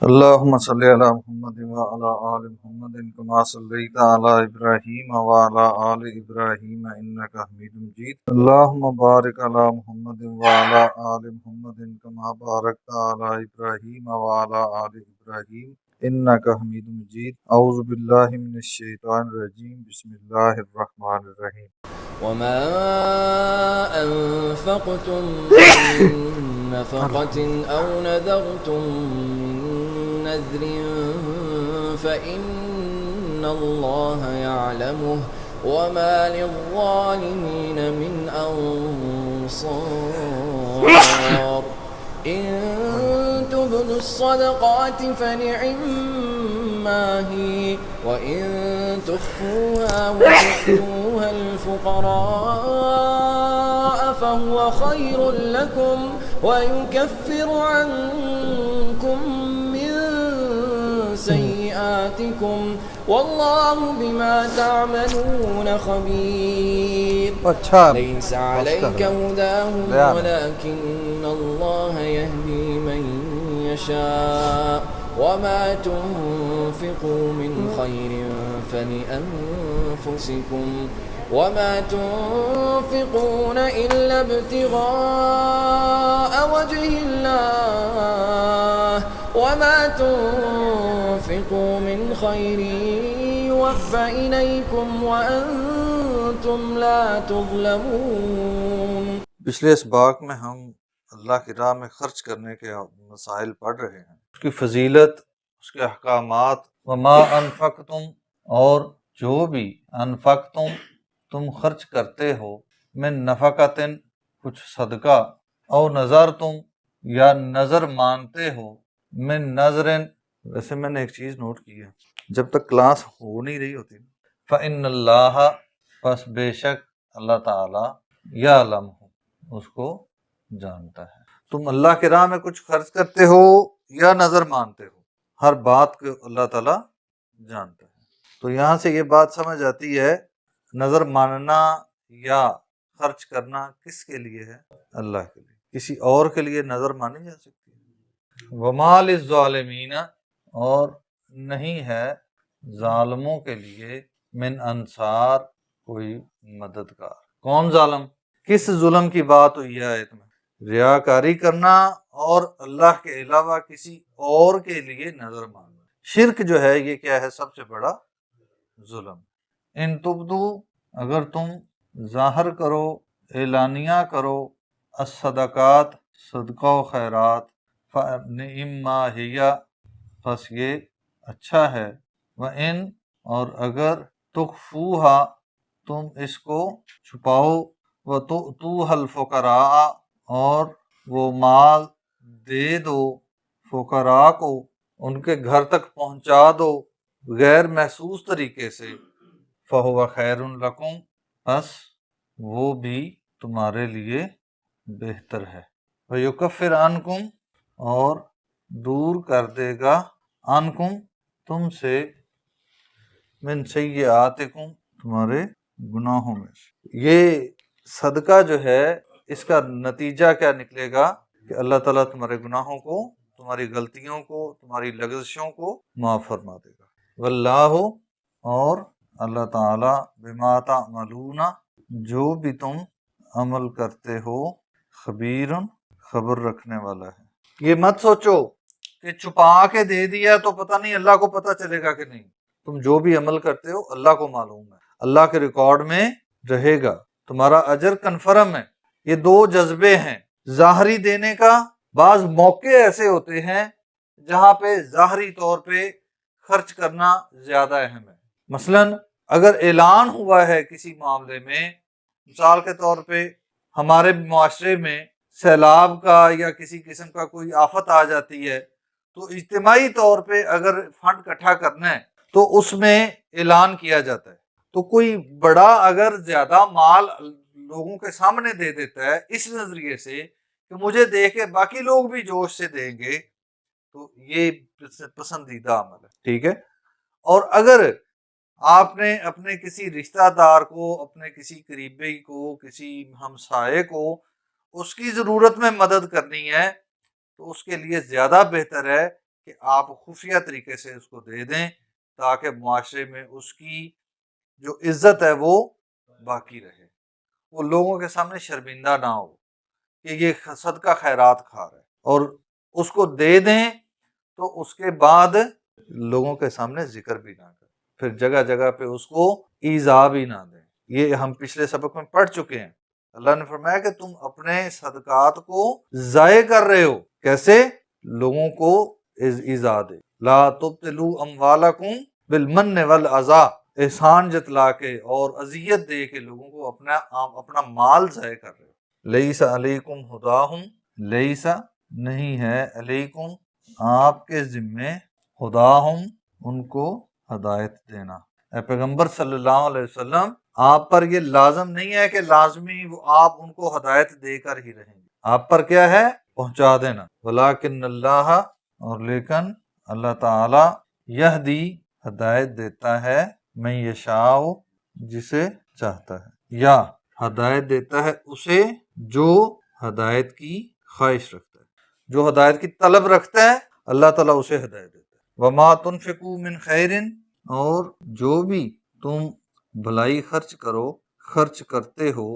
اللهم صل على محمد وعلى آل محمد كما صليت على إبراهيم وعلى آل إبراهيم إنك حميد مجيد. اللهم بارك على محمد وعلى آل محمد كما باركت على إبراهيم وعلى آل إبراهيم إنك حميد مجيد. أعوذ بالله من الشيطان الرجيم. بسم الله الرحمن الرحيم. وما أنفقتم من نفقة أو نذرتم من نذر فإن الله يعلمه وما للظالمين من أنصار إن تبدوا الصدقات فنعما هي وإن تخفوها وتؤتوها الفقراء فهو خير لكم ويكفر عنكم من سيئاتكم والله بما تعملون خبير ليس عليك هداهم ولكن الله يهدي من يشاء وما تنفقوا من خير فلأنفسكم وما تنفقون إلا ابتغاء وجه الله وما تنفقوا من خير يوفى إليكم وأنتم لا تظلمون۔ پچھلے اسباق میں ہم اللہ کی راہ میں خرچ کرنے کے مسائل پڑھ رہے ہیں، اس کی فضیلت، اس کے احکامات۔ وما انفقتم، اور جو بھی انفقتم تم خرچ کرتے ہو، من نفقتن کچھ صدقہ، او نظر تم یا نظر مانتے ہو، من نظرن۔ ویسے میں نے ایک چیز نوٹ کی ہے، جب تک کلاس ہو نہیں رہی ہوتی، فإن اللہ، پس بے شک اللہ تعالی، یعلم، اس کو جانتا ہے۔ تم اللہ کی راہ میں کچھ خرچ کرتے ہو یا نظر مانتے ہو، ہر بات کو اللہ تعالیٰ جانتا ہے۔ تو یہاں سے یہ بات سمجھ آتی ہے، نظر ماننا یا خرچ کرنا کس کے لیے ہے؟ اللہ کے لیے۔ کسی اور کے لیے نظر مانی جا سکتی ہے؟ وَمَا لِلظَّالِمِينَ، اور نہیں ہے ظالموں کے لیے، من انصار، کوئی مددگار۔ کون ظالم؟ کس ظلم کی بات ہوئی ہے آیت میں؟ ریاکاری کرنا اور اللہ کے علاوہ کسی اور کے لیے نظر ماننا۔ شرک جو ہے یہ کیا ہے؟ سب سے بڑا ظلم۔ ان تبدو، اگر تم ظاہر کرو، اعلانیہ کرو، الصدقات، صدقہ و خیرات، فنعما ہی، پس یہ اچھا ہے، وَإِن، اور اگر تخفوہا، تم اس کو چھپاؤ، وَتُؤْتُوهَا الْفُقَرَاءَ، اور وہ مال دے دو فقراء کو، ان کے گھر تک پہنچا دو غیر محسوس طریقے سے، فَهُوَ خَيْرٌ لَكُمْ، پس وہ بھی تمہارے لیے بہتر ہے، وَيُكَفِّرْ عَنْكُمْ، اور دور کر دے گا، عَنْكُمْ، تم سے، من سیئاتکم، تمہارے گناہوں میں سے۔ یہ صدقہ جو ہے اس کا نتیجہ کیا نکلے گا کہ اللہ تعالیٰ تمہارے گناہوں کو، تمہاری غلطیوں کو، تمہاری لغزشوں کو معاف فرما دے گا۔ واللہ، اور اللہ تعالیٰ، بما تعملون، جو بھی تم عمل کرتے ہو، خبیر، خبر رکھنے والا ہے۔ یہ مت سوچو کہ چھپا کے دے دیا تو پتہ نہیں اللہ کو پتہ چلے گا کہ نہیں۔ تم جو بھی عمل کرتے ہو اللہ کو معلوم ہے، اللہ کے ریکارڈ میں رہے گا، تمہارا اجر کنفرم ہے۔ یہ دو جذبے ہیں، ظاہری دینے کا۔ بعض موقع ایسے ہوتے ہیں جہاں پہ ظاہری طور پہ خرچ کرنا زیادہ اہم ہے۔ مثلا اگر اعلان ہوا ہے کسی معاملے میں، مثال کے طور پہ ہمارے معاشرے میں سیلاب کا یا کسی قسم کا کوئی آفت آ جاتی ہے، تو اجتماعی طور پہ اگر فنڈ اکٹھا کرنا ہے تو اس میں اعلان کیا جاتا ہے۔ تو کوئی بڑا اگر زیادہ مال لوگوں کے سامنے دے دیتا ہے اس نظریے سے کہ مجھے دیکھ کے باقی لوگ بھی جوش سے دیں گے، تو یہ پسندیدہ عمل ہے، ٹھیک ہے۔ اور اگر آپ نے اپنے کسی رشتہ دار کو، اپنے کسی قریبی کو، کسی ہمسائے کو اس کی ضرورت میں مدد کرنی ہے، تو اس کے لیے زیادہ بہتر ہے کہ آپ خفیہ طریقے سے اس کو دے دیں تاکہ معاشرے میں اس کی جو عزت ہے وہ باقی رہے، وہ لوگوں کے سامنے شرمندہ نہ ہو کہ یہ صدقہ خیرات کھا رہا ہے، اور اس کو دے دیں تو اس کے بعد لوگوں کے سامنے ذکر بھی نہ کریں، پھر جگہ جگہ پہ اس کو ایذا بھی نہ دیں۔ یہ ہم پچھلے سبق میں پڑھ چکے ہیں، اللہ نے فرمایا کہ تم اپنے صدقات کو ضائع کر رہے ہو، کیسے؟ لوگوں کو ایذا دے، لا تبطلوا اموالکم بالمن والاذی، احسان جتلا کے اور اذیت دے کے لوگوں کو اپنا مال ضائع کر رہے ہو۔ لیس علیکم ہداہم، لیس نہیں ہے، علیکم آپ کے ذمے، ہداہم ان کو ہدایت دینا۔ اے پیغمبر صلی اللہ علیہ وسلم، آپ پر یہ لازم نہیں ہے کہ لازمی آپ ان کو ہدایت دے کر ہی رہیں گے، آپ پر کیا ہے؟ پہنچا دینا۔ ولیکن اللہ، اور لیکن اللہ تعالی، یہدی ہدایت دیتا ہے، من یشاء جسے چاہتا ہے، یا ہدایت دیتا ہے اسے جو ہدایت کی خواہش رکھتا ہے، جو ہدایت کی طلب رکھتا ہے اللہ تعالیٰ اسے ہدایت دیتا ہے۔ وما تنفقوا من خیر، اور جو بھی تم بھلائی خرچ کرتے ہو،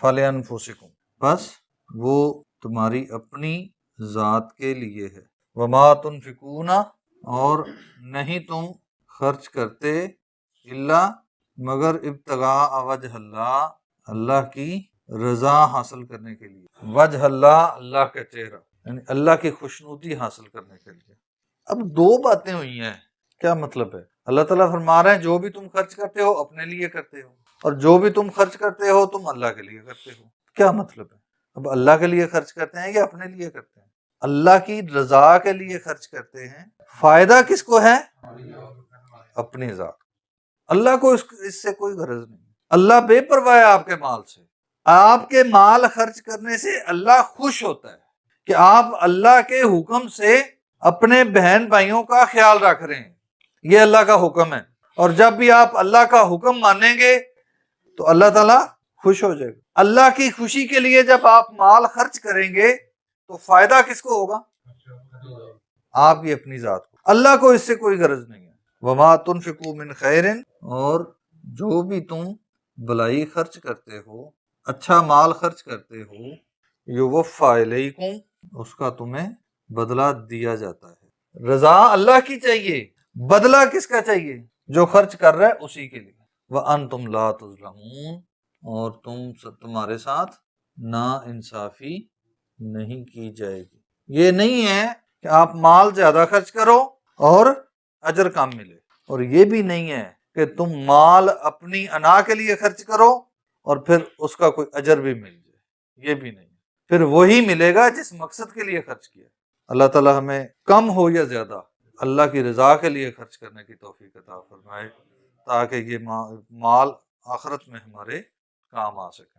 فلانفسکم، بس وہ تمہاری اپنی ذات کے لیے ہے۔ وما تنفقون، اور نہیں تم خرچ کرتے، الا مگر ابتغاء وجہ اللہ، اللہ کی رضا حاصل کرنے کے لیے، وجہ اللہ، اللہ کا چہرہ، یعنی اللہ کی خوشنودی حاصل کرنے کے لیے۔ اب دو باتیں ہوئی ہیں، کیا مطلب ہے؟ اللہ تعالیٰ فرما رہے ہیں جو بھی تم خرچ کرتے ہو اپنے لیے کرتے ہو، اور جو بھی تم خرچ کرتے ہو تم اللہ کے لیے کرتے ہو۔ کیا مطلب ہے؟ اب اللہ کے لیے خرچ کرتے ہیں یا اپنے لیے کرتے ہیں؟ اللہ کی رضا کے لیے خرچ کرتے ہیں۔ فائدہ کس کو ہے؟ اپنی ذات۔ اللہ کو اس سے کوئی غرض نہیں، اللہ بے پرواہ ہے آپ کے مال سے۔ آپ کے مال خرچ کرنے سے اللہ خوش ہوتا ہے کہ آپ اللہ کے حکم سے اپنے بہن بھائیوں کا خیال رکھ رہے ہیں، یہ اللہ کا حکم ہے، اور جب بھی آپ اللہ کا حکم مانیں گے تو اللہ تعالیٰ خوش ہو جائے گا۔ اللہ کی خوشی کے لیے جب آپ مال خرچ کریں گے تو فائدہ کس کو ہوگا؟ آپ کی اپنی ذات کو۔ اللہ کو اس سے کوئی غرض نہیں ہے۔ وما تنفقوا من خیر، اور جو بھی تم بھلائی خرچ کرتے ہو، اچھا مال خرچ کرتے ہو، یوفی الیکم، اس کا تمہیں بدلہ دیا جاتا ہے۔ رضا اللہ کی چاہیے، بدلہ کس کا چاہیے؟ جو خرچ کر رہا ہے اسی کے لیے۔ وانتم لا تظلمون، اور تمہارے ساتھ نا انصافی نہیں کی جائے گی۔ یہ نہیں ہے کہ آپ مال زیادہ خرچ کرو اور اجر کم ملے، اور یہ بھی نہیں ہے کہ تم مال اپنی انا کے لیے خرچ کرو اور پھر اس کا کوئی اجر بھی مل جائے، یہ بھی نہیں، پھر وہی ملے گا جس مقصد کے لیے خرچ کیا۔ اللہ تعالیٰ ہمیں کم ہو یا زیادہ اللہ کی رضا کے لیے خرچ کرنے کی توفیق عطا فرمائے، تاکہ یہ مال آخرت میں ہمارے کام آ سکے۔